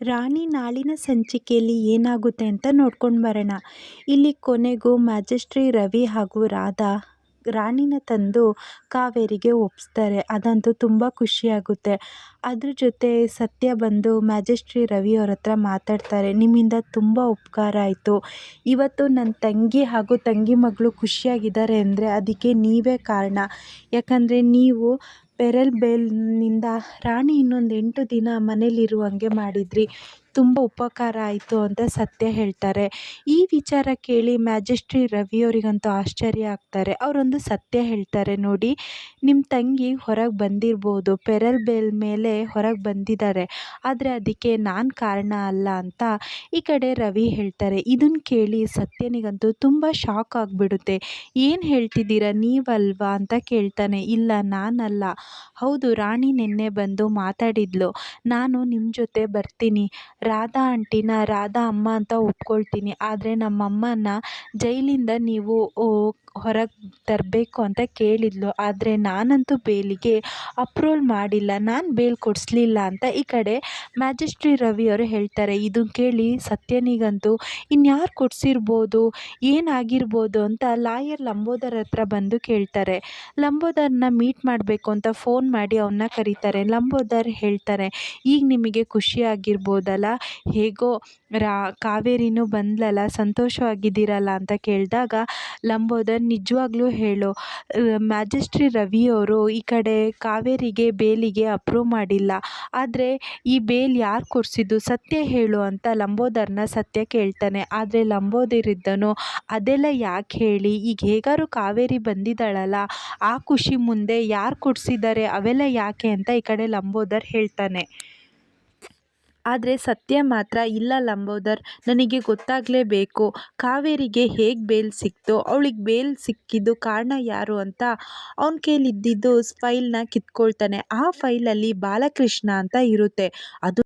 ರಾಣಿ ನಾಳಿನ ಸಂಚಿಕೆಯಲ್ಲಿ ಏನಾಗುತ್ತೆ ಅಂತ ನೋಡ್ಕೊಂಡು ಬರೋಣ. ಇಲ್ಲಿ ಕೊನೆಗೂ ಮ್ಯಾಜಿಸ್ಟ್ರಿ ರವಿ ಹಾಗೂ ರಾಧಾ ರಾಣಿನ ತಂದು ಕಾವೇರಿಗೆ ಒಪ್ಪಿಸ್ತಾರೆ. ಅದಂತೂ ತುಂಬ ಖುಷಿಯಾಗುತ್ತೆ. ಅದ್ರ ಜೊತೆ ಸತ್ಯ ಬಂದು ಮ್ಯಾಜಿಸ್ಟ್ರಿ ರವಿ ಅವ್ರ ಹತ್ರ ಮಾತಾಡ್ತಾರೆ. ನಿಮ್ಮಿಂದ ತುಂಬ ಉಪಕಾರ ಆಯಿತು. ಇವತ್ತು ನನ್ನ ತಂಗಿ ಹಾಗೂ ತಂಗಿ ಮಗಳು ಖುಷಿಯಾಗಿದ್ದಾರೆ ಅಂದರೆ ಅದಕ್ಕೆ ನೀವೇ ಕಾರಣ. ಯಾಕಂದರೆ ನೀವು ಪೆರಲ್ ಬೇಲ್ನಿಂದ ರಾಣಿ ಇನ್ನೊಂದು 8 ದಿನ ಮನೇಲಿರುವಂಗೆ ಮಾಡಿದ್ರಿ. ತುಂಬ ಉಪಕಾರ ಆಯಿತು ಅಂತ ಸತ್ಯ ಹೇಳ್ತಾರೆ. ಈ ವಿಚಾರ ಕೇಳಿ ಮ್ಯಾಜಿಸ್ಟ್ರಿ ರವಿಯವರಿಗಂತೂ ಆಶ್ಚರ್ಯ ಆಗ್ತಾರೆ. ಅವರೊಂದು ಸತ್ಯ ಹೇಳ್ತಾರೆ, ನೋಡಿ ನಿಮ್ಮ ತಂಗಿ ಹೊರಗೆ ಬಂದಿರ್ಬೋದು, ಪೆರಲ್ ಬೇಲ್ ಮೇಲೆ ಹೊರಗೆ ಬಂದಿದ್ದಾರೆ, ಆದರೆ ಅದಕ್ಕೆ ನಾನು ಕಾರಣ ಅಲ್ಲ ಅಂತ ಈ ಕಡೆ ರವಿ ಹೇಳ್ತಾರೆ. ಇದನ್ನು ಕೇಳಿ ಸತ್ಯನಿಗಂತೂ ತುಂಬ ಶಾಕ್ ಆಗಿಬಿಡುತ್ತೆ. ಏನು ಹೇಳ್ತಿದ್ದೀರಾ ನೀವಲ್ವಾ ಅಂತ ಕೇಳ್ತಾನೆ. ಇಲ್ಲ ನಾನಲ್ಲ, ಹೌದು ರಾಣಿ ನಿನ್ನೆ ಬಂದು ಮಾತಾಡಿದ್ಲು, ನಾನು ನಿಮ್ಮ ಜೊತೆ ಬರ್ತೀನಿ, ರಾಧಾ ಆಂಟಿನ ರಾಧಾ ಅಮ್ಮ ಅಂತ ಒಪ್ಕೊಳ್ತೀನಿ, ಆದರೆ ನಮ್ಮಮ್ಮನ ಜೈಲಿಂದ ನೀವು ಹೊರಗೆ ತರಬೇಕು ಅಂತ ಕೇಳಿದ್ಲು, ಆದರೆ ನಾನಂತೂ ಬೇಲಿಗೆ ಅಪ್ರೂವಲ್ ಮಾಡಿಲ್ಲ, ನಾನು ಬೇಲ್ ಕೊಡಿಸ್ಲಿಲ್ಲ ಅಂತ ಈ ಕಡೆ ಮ್ಯಾಜಿಸ್ಟ್ರಿ ರವಿಯವರು ಹೇಳ್ತಾರೆ. ಇದನ್ನು ಕೇಳಿ ಸತ್ಯನಿಗಂತೂ ಇನ್ಯಾರು ಕೊಡಿಸಿರ್ಬೋದು, ಏನಾಗಿರ್ಬೋದು ಅಂತ ಲಾಯರ್ ಲಂಬೋದರ್ ಹತ್ರ ಬಂದು ಕೇಳ್ತಾರೆ. ಲಂಬೋದರ್ನ ಮೀಟ್ ಮಾಡಬೇಕು ಅಂತ ಫೋನ್ ಮಾಡಿ ಅವನ್ನ ಕರೀತಾರೆ. ಲಂಬೋದರ್ ಹೇಳ್ತಾರೆ, ಈಗ ನಿಮಗೆ ಖುಷಿಯಾಗಿರ್ಬೋದಲ್ಲ, ಹೇಗೋ ಕಾವೇರಿನೂ ಬಂದ್ಲಲ್ಲ, ಸಂತೋಷವಾಗಿದ್ದೀರಲ್ಲ ಅಂತ ಕೇಳಿದಾಗ ಲಂಬೋದರ್ ನಿಜವಾಗ್ಲೂ ಹೇಳು, ಮ್ಯಾಜಿಸ್ಟ್ರಿ ರವಿಯವರು ಈ ಕಡೆ ಕಾವೇರಿಗೆ ಬೇಲಿಗೆ ಅಪ್ರೂವ್ ಮಾಡಿಲ್ಲ, ಆದರೆ ಈ ಬೇಲ್ ಯಾರು ಕೊಡಿಸಿದ್ದು ಸತ್ಯ ಹೇಳು ಅಂತ ಲಂಬೋದರ್ನ ಸತ್ಯ ಕೇಳ್ತಾನೆ. ಆದರೆ ಲಂಬೋದರಿದ್ದನು, ಅದೆಲ್ಲ ಯಾಕೆ ಹೇಳಿ, ಈಗ ಹೇಗಾರು ಕಾವೇರಿ ಬಂದಿದ್ದಾಳಲ್ಲ, ಆ ಖುಷಿ ಮುಂದೆ ಯಾರು ಕೊಡಿಸಿದ್ದಾರೆ ಅವೆಲ್ಲ ಯಾಕೆ ಅಂತ ಈ ಕಡೆ ಲಂಬೋದರ್ ಹೇಳ್ತಾನೆ. ಆದರೆ ಸತ್ಯ ಮಾತ್ರ ಇಲ್ಲ ಲಂಬೋದರ್, ನನಗೆ ಗೊತ್ತಾಗಲೇಬೇಕು, ಕಾವೇರಿಗೆ ಹೇಗೆ ಬೇಲ್ ಸಿಕ್ತು, ಅವಳಿಗೆ ಬೇಲ್ ಸಿಕ್ಕಿದ್ದು ಕಾರಣ ಯಾರು ಅಂತ ಅವನ ಕೈಲಿದ್ದಿದ್ದು ಫೈಲ್ನ ಕಿತ್ಕೊಳ್ತಾನೆ. ಆ ಫೈಲಲ್ಲಿ ಬಾಲಕೃಷ್ಣ ಅಂತ ಇರುತ್ತೆ. ಅದು